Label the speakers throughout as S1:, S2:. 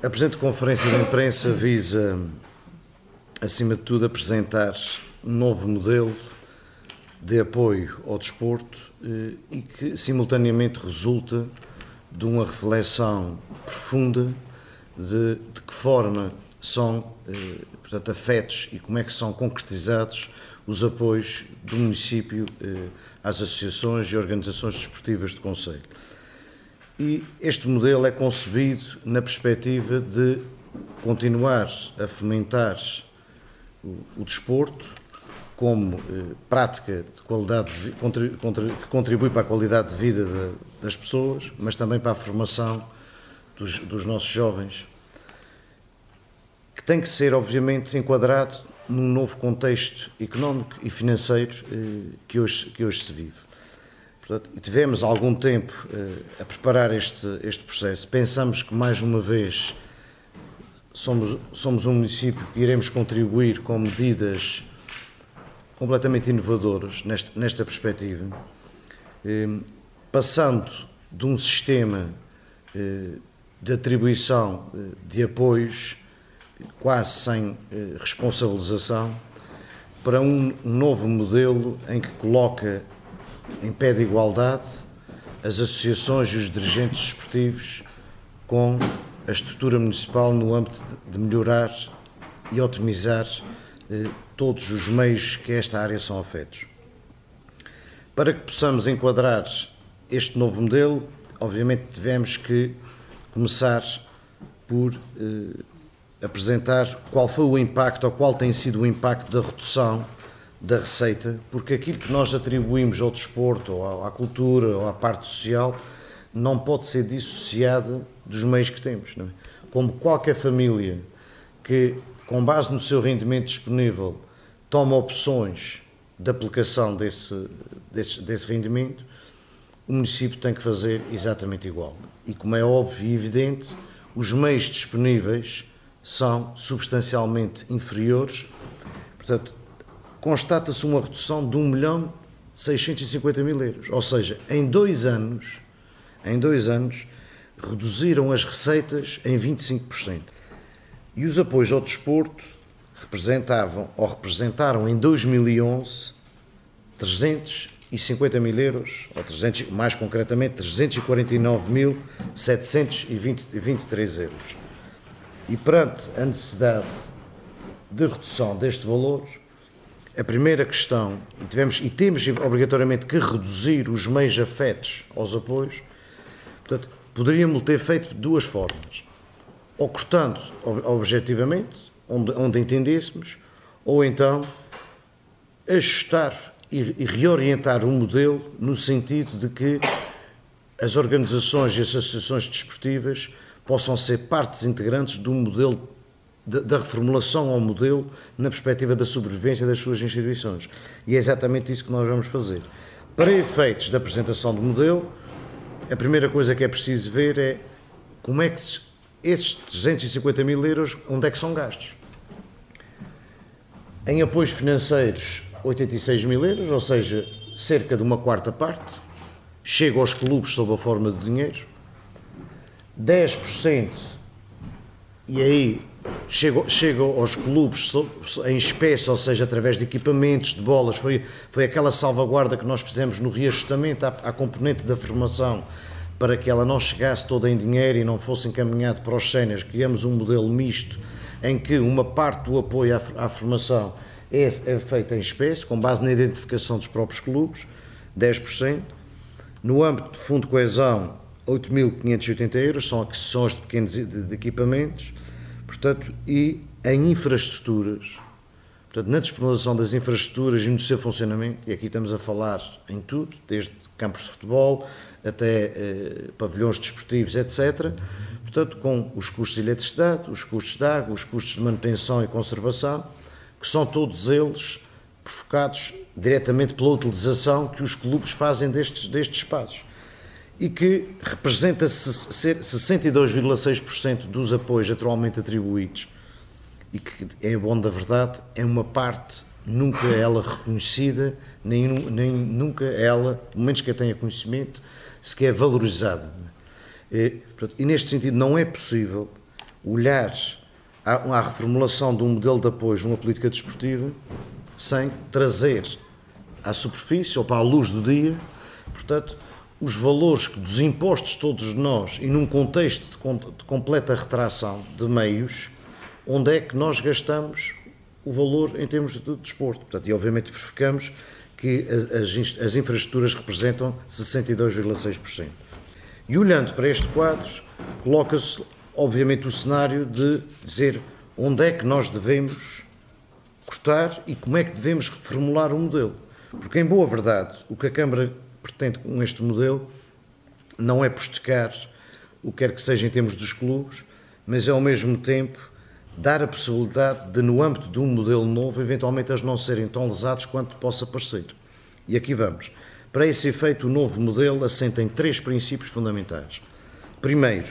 S1: A presente conferência de imprensa visa, acima de tudo, apresentar um novo modelo de apoio ao desporto e que, simultaneamente, resulta de uma reflexão profunda de que forma são, portanto, afetos e como é que são concretizados os apoios do município às associações e organizações desportivas do concelho. E este modelo é concebido na perspectiva de continuar a fomentar o desporto como prática de qualidade que contribui para a qualidade de vida das pessoas, mas também para a formação dos nossos jovens, que tem que ser, obviamente, enquadrado num novo contexto económico e financeiro que hoje se vive. Portanto, tivemos algum tempo a preparar este processo. Pensamos que, mais uma vez, somos um município que iremos contribuir com medidas completamente inovadoras nesta perspectiva, passando de um sistema de atribuição de apoios quase sem responsabilização para um novo modelo em que coloca em pé de igualdade as associações e os dirigentes desportivos com a estrutura municipal no âmbito de melhorar e otimizar todos os meios que a esta área são afetos. Para que possamos enquadrar este novo modelo, obviamente tivemos que começar por apresentar qual foi o impacto ou qual tem sido o impacto da redução da receita, porque aquilo que nós atribuímos ao desporto, ou à cultura, ou à parte social, não pode ser dissociada dos meios que temos. Não é? Como qualquer família que, com base no seu rendimento disponível, toma opções de aplicação desse rendimento, o município tem que fazer exatamente igual. E, como é óbvio e evidente, os meios disponíveis são substancialmente inferiores. Portanto, constata-se uma redução de 1.650.000 euros. Ou seja, em dois anos, reduziram as receitas em 25%. E os apoios ao desporto representaram em 2011 350.000 euros, ou mais concretamente 349.723 euros. E perante a necessidade de redução deste valor, a primeira questão, e temos obrigatoriamente que reduzir os meios afetos aos apoios, portanto, poderíamos ter feito de duas formas, ou cortando objetivamente, onde entendêssemos, ou então ajustar e reorientar o modelo no sentido de que as organizações e as associações desportivas possam ser partes integrantes do modelo, da reformulação ao modelo na perspectiva da sobrevivência das suas instituições. E é exatamente isso que nós vamos fazer. Para efeitos da apresentação do modelo, a primeira coisa que é preciso ver é como é que esses 350.000 euros, onde é que são gastos. Em apoios financeiros, 86.000 euros, ou seja, cerca de uma quarta parte, chega aos clubes sob a forma de dinheiro, 10%, e aí chega aos clubes em espécie, ou seja, através de equipamentos, de bolas, foi aquela salvaguarda que nós fizemos no reajustamento à componente da formação, para que ela não chegasse toda em dinheiro e não fosse encaminhado para os séniores. Criamos um modelo misto em que uma parte do apoio à formação é feita em espécie, com base na identificação dos próprios clubes, 10%. No âmbito do Fundo de Coesão, 8.580 euros, são aquisições de pequenos de equipamentos, portanto, e em infraestruturas, portanto, na disponibilização das infraestruturas e no seu funcionamento, e aqui estamos a falar em tudo, desde campos de futebol até pavilhões desportivos, etc., portanto, com os custos de eletricidade, os custos de água, os custos de manutenção e conservação, que são todos eles provocados diretamente pela utilização que os clubes fazem destes espaços, e que representa 62,6% dos apoios atualmente atribuídos, e que, é bom da verdade, é uma parte nunca ela reconhecida, nem nunca ela, pelo menos que eu tenha conhecimento, sequer valorizada. E neste sentido não é possível olhar à reformulação de um modelo de apoio numa política desportiva sem trazer à superfície ou para a luz do dia, portanto, os valores dos impostos todos nós e num contexto de completa retração de meios, onde é que nós gastamos o valor em termos de desporto. Portanto, e obviamente verificamos que as infraestruturas representam 62,6%. E olhando para este quadro, coloca-se obviamente o cenário de dizer onde é que nós devemos cortar e como é que devemos reformular o modelo. Porque, em boa verdade, o que a Câmara pretende com este modelo não é postergar o que quer que seja em termos dos clubes, mas é ao mesmo tempo dar a possibilidade de, no âmbito de um modelo novo, eventualmente eles não serem tão lesados quanto possa parecer. E aqui vamos. Para esse efeito, o novo modelo assenta em 3 princípios fundamentais. Primeiro,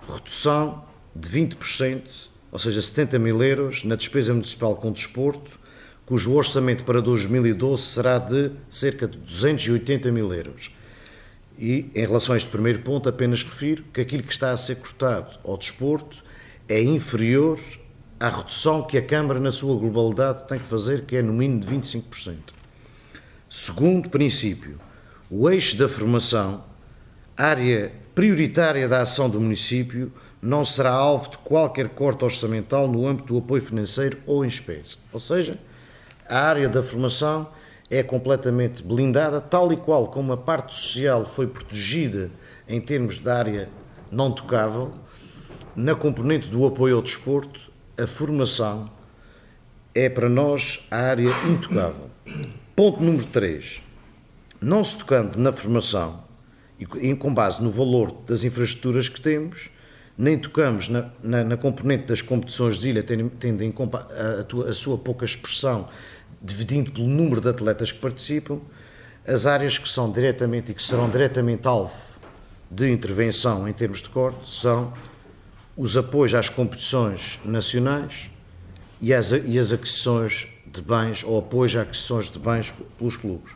S1: redução de 20%, ou seja, 70 mil euros, na despesa municipal com desporto, cujo orçamento para 2012 será de cerca de 280 mil euros. E, em relação a este primeiro ponto, apenas refiro que aquilo que está a ser cortado ao desporto é inferior à redução que a Câmara, na sua globalidade, tem que fazer, que é no mínimo de 25%. Segundo princípio, o eixo da formação, área prioritária da ação do município, não será alvo de qualquer corte orçamental no âmbito do apoio financeiro ou em espécie. Ou seja, a área da formação é completamente blindada, tal e qual como a parte social foi protegida em termos da área não tocável. Na componente do apoio ao desporto, a formação é para nós a área intocável. Ponto número 3. Não se tocando na formação, e com base no valor das infraestruturas que temos, nem tocamos na componente das competições de ilha, tendo em conta a sua pouca expressão, dividindo pelo número de atletas que participam, as áreas que são diretamente e que serão diretamente alvo de intervenção em termos de corte são os apoios às competições nacionais e as aquisições de bens, ou apoios às aquisições de bens pelos clubes.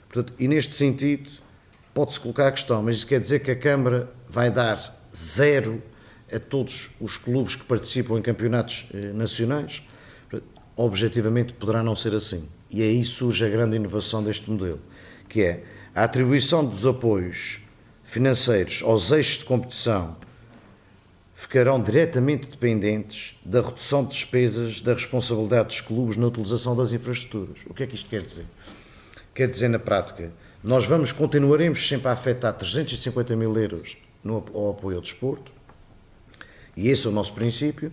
S1: Portanto, e neste sentido, pode-se colocar a questão, mas isso quer dizer que a Câmara vai dar 0 a todos os clubes que participam em campeonatos nacionais? Objetivamente poderá não ser assim. E aí surge a grande inovação deste modelo, que é a atribuição dos apoios financeiros aos eixos de competição ficarão diretamente dependentes da redução de despesas da responsabilidade dos clubes na utilização das infraestruturas. O que é que isto quer dizer? Quer dizer, na prática, nós continuaremos sempre a afetar 350 mil euros ao apoio ao desporto, e esse é o nosso princípio,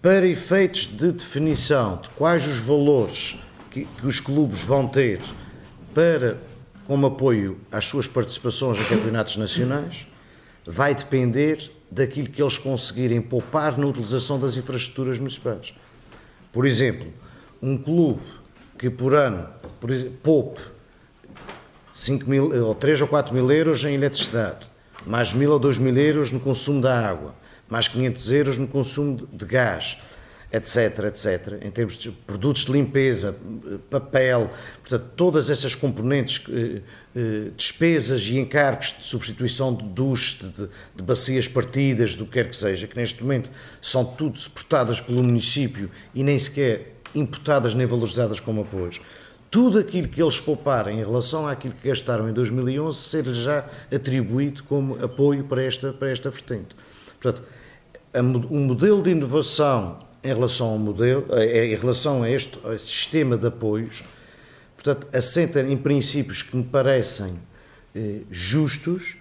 S1: para efeitos de definição de quais os valores que os clubes vão ter como apoio às suas participações em campeonatos nacionais, vai depender daquilo que eles conseguirem poupar na utilização das infraestruturas municipais. Por exemplo, um clube que por ano poupe 5 mil, ou 3 ou 4 mil euros em eletricidade, mais 1.000 ou 2.000 euros no consumo da água, mais 500 euros no consumo de gás, etc., etc., em termos de produtos de limpeza, papel, portanto, todas essas componentes, despesas e encargos de substituição de duche, de bacias partidas, do que quer que seja, que neste momento são tudo suportadas pelo município e nem sequer imputadas nem valorizadas como apoios. Tudo aquilo que eles pouparem em relação àquilo que gastaram em 2011 ser-lhes já atribuído como apoio para esta vertente. Portanto, um modelo de inovação em relação a este sistema de apoios, portanto, assenta em princípios que me parecem justos,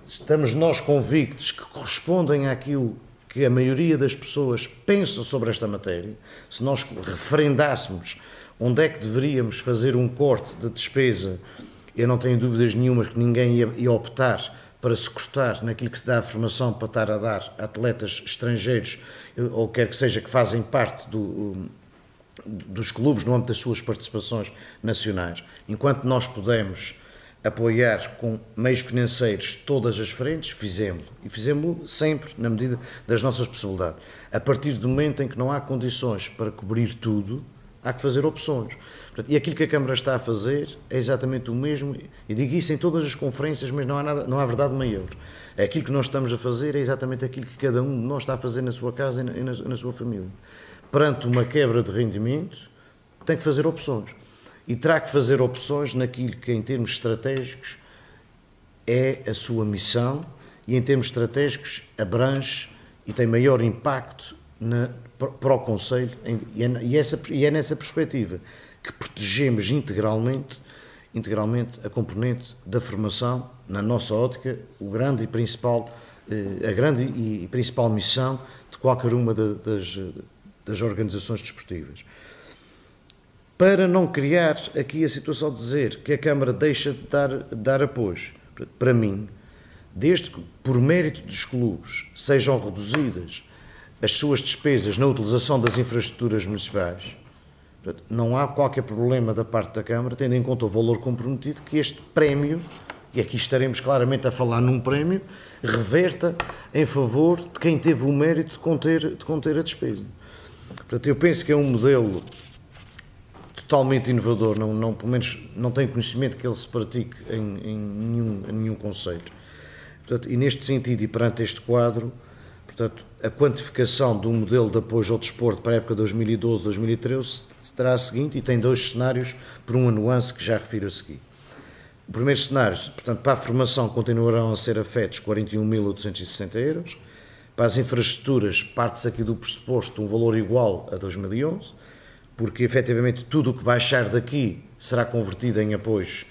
S1: estamos nós convictos que correspondem àquilo que a maioria das pessoas pensa sobre esta matéria. Se nós referendássemos onde é que deveríamos fazer um corte de despesa, eu não tenho dúvidas nenhumas que ninguém ia optar para se cortar naquilo que se dá a formação para estar a dar a atletas estrangeiros, ou quer que seja, que fazem parte dos clubes no âmbito das suas participações nacionais. Enquanto nós podemos apoiar com meios financeiros todas as frentes, fizemos-lo. E fizemos-lo sempre na medida das nossas possibilidades. A partir do momento em que não há condições para cobrir tudo, há que fazer opções. Portanto, e aquilo que a Câmara está a fazer é exatamente o mesmo, e digo isso em todas as conferências, mas não há verdade maior. Aquilo que nós estamos a fazer é exatamente aquilo que cada um de nós está a fazer na sua casa e na sua família. Perante uma quebra de rendimento, tem que fazer opções. E terá que fazer opções naquilo que, em termos estratégicos, é a sua missão e, em termos estratégicos, abrange e tem maior impacto para o Conselho. E é nessa perspectiva que protegemos integralmente a componente da formação, na nossa ótica, a grande e principal missão de qualquer uma das organizações desportivas. Para não criar aqui a situação de dizer que a Câmara deixa de dar apoio, para mim, desde que, por mérito dos clubes, sejam reduzidas as suas despesas na utilização das infraestruturas municipais, não há qualquer problema da parte da Câmara, tendo em conta o valor comprometido, que este prémio, e aqui estaremos claramente a falar num prémio, reverta em favor de quem teve o mérito de conter a despesa. Portanto, eu penso que é um modelo totalmente inovador, pelo menos não tenho conhecimento que ele se pratique em nenhum conselho. Portanto, e neste sentido e perante este quadro, portanto, a quantificação do modelo de apoio ao desporto para a época 2012-2013 será a seguinte, e tem dois cenários por uma nuance que já refiro a seguir. O primeiro cenário, portanto, para a formação continuarão a ser afetos 41.860 euros, para as infraestruturas parte-se aqui do pressuposto um valor igual a 2011, porque efetivamente tudo o que baixar daqui será convertido em apoios,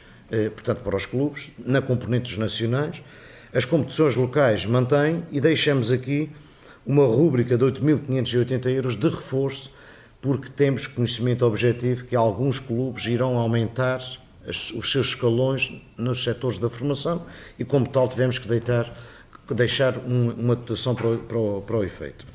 S1: portanto, para os clubes, na componente dos nacionais. As competições locais mantêm e deixamos aqui uma rúbrica de 8.580 euros de reforço, porque temos conhecimento objetivo que alguns clubes irão aumentar os seus escalões nos setores da formação e, como tal, tivemos que deixar uma dotação para o efeito.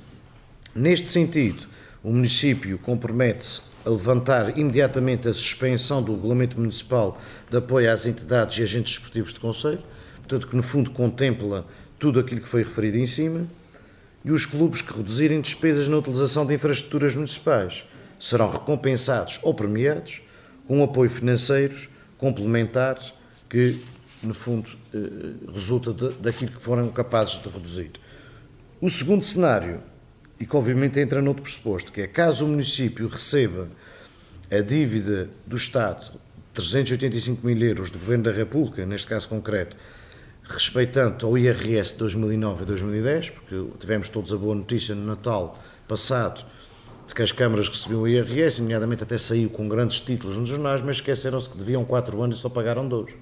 S1: Neste sentido, o município compromete-se a levantar imediatamente a suspensão do Regulamento Municipal de apoio às entidades e agentes desportivos de concelho, portanto, que no fundo contempla tudo aquilo que foi referido em cima, e os clubes que reduzirem despesas na utilização de infraestruturas municipais serão recompensados ou premiados com apoio financeiro complementar que, no fundo, resulta daquilo que foram capazes de reduzir. O segundo cenário, e que obviamente entra noutro pressuposto, que é caso o município receba a dívida do Estado, 385.000 euros do Governo da República, neste caso concreto, respeitando ao IRS de 2009 e 2010, porque tivemos todos a boa notícia no Natal passado de que as câmaras recebiam o IRS, nomeadamente até saiu com grandes títulos nos jornais, mas esqueceram-se que deviam 4 anos e só pagaram 2.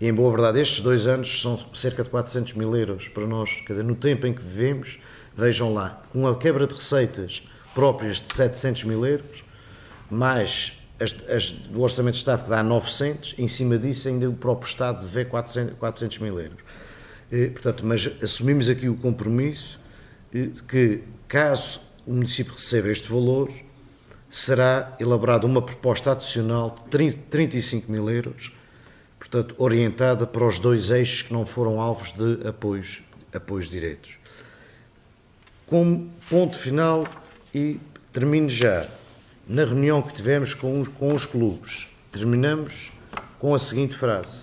S1: E, em boa verdade, estes 2 anos são cerca de 400.000 euros para nós, quer dizer, no tempo em que vivemos, vejam lá, com a quebra de receitas próprias de 700.000 euros, mais as do Orçamento de Estado que dá 900, em cima disso ainda o próprio Estado devê 400.000 euros. Portanto, mas assumimos aqui o compromisso que, caso o município receba este valor, será elaborada uma proposta adicional de 35.000 euros, portanto, orientada para os 2 eixos que não foram alvos de apoios diretos. Como ponto final, e termino já, na reunião que tivemos com os clubes, terminamos com a seguinte frase: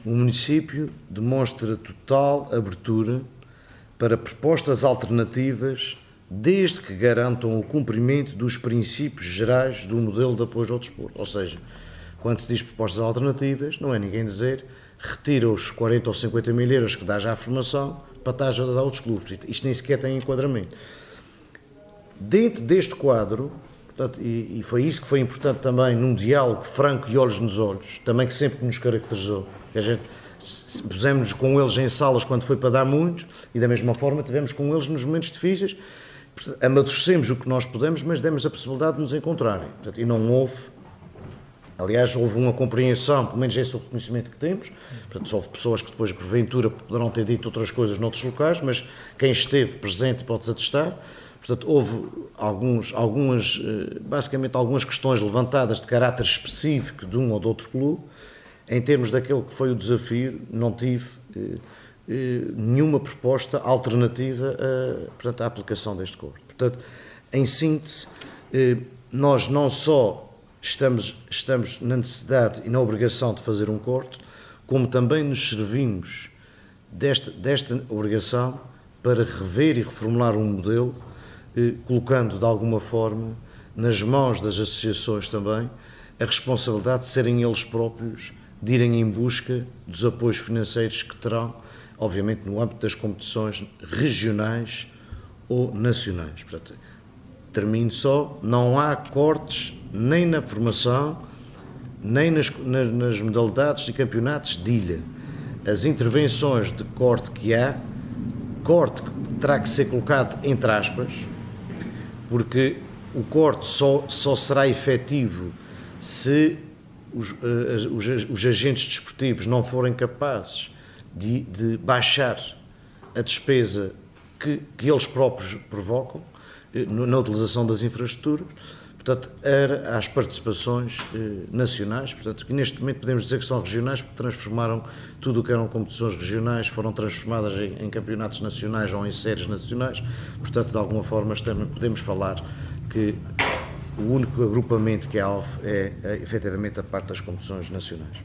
S1: o município demonstra total abertura para propostas alternativas, desde que garantam o cumprimento dos princípios gerais do modelo de apoio ao desporto. Ou seja, quando se diz propostas alternativas, não é ninguém dizer retira os 40 ou 50.000 euros que dá já à formação para estar a dar a outros clubes. Isto nem sequer tem enquadramento. Dentro deste quadro, portanto, e foi isso que foi importante também num diálogo franco e olhos nos olhos, também que sempre nos caracterizou, que a gente pusemos com eles em salas quando foi para dar muito, e da mesma forma tivemos com eles nos momentos difíceis, amadurecemos o que nós pudemos, mas demos a possibilidade de nos encontrarem. Portanto, e não houve, aliás, houve uma compreensão, pelo menos esse é o reconhecimento que temos. Portanto, houve pessoas que depois, porventura, poderão ter dito outras coisas noutros locais, mas quem esteve presente pode-se atestar. Portanto, houve basicamente algumas questões levantadas de caráter específico de um ou de outro clube. Em termos daquele que foi o desafio, não tive nenhuma proposta alternativa portanto, à aplicação deste código. Portanto, em síntese, nós não só estamos na necessidade e na obrigação de fazer um corte, como também nos servimos desta obrigação para rever e reformular um modelo, colocando de alguma forma nas mãos das associações também a responsabilidade de serem eles próprios, de irem em busca dos apoios financeiros que terão, obviamente no âmbito das competições regionais ou nacionais. Portanto, termino só, não há cortes nem na formação, nem nas modalidades de campeonatos de ilha. As intervenções de corte que há, corte que terá que ser colocado entre aspas, porque o corte só será efetivo se os agentes desportivos não forem capazes de baixar a despesa que eles próprios provocam na utilização das infraestruturas. Portanto, era às participações nacionais, portanto, que neste momento podemos dizer que são regionais, porque transformaram tudo o que eram competições regionais, foram transformadas em campeonatos nacionais ou em séries nacionais, portanto, de alguma forma podemos falar que o único agrupamento que há é efetivamente a parte das competições nacionais.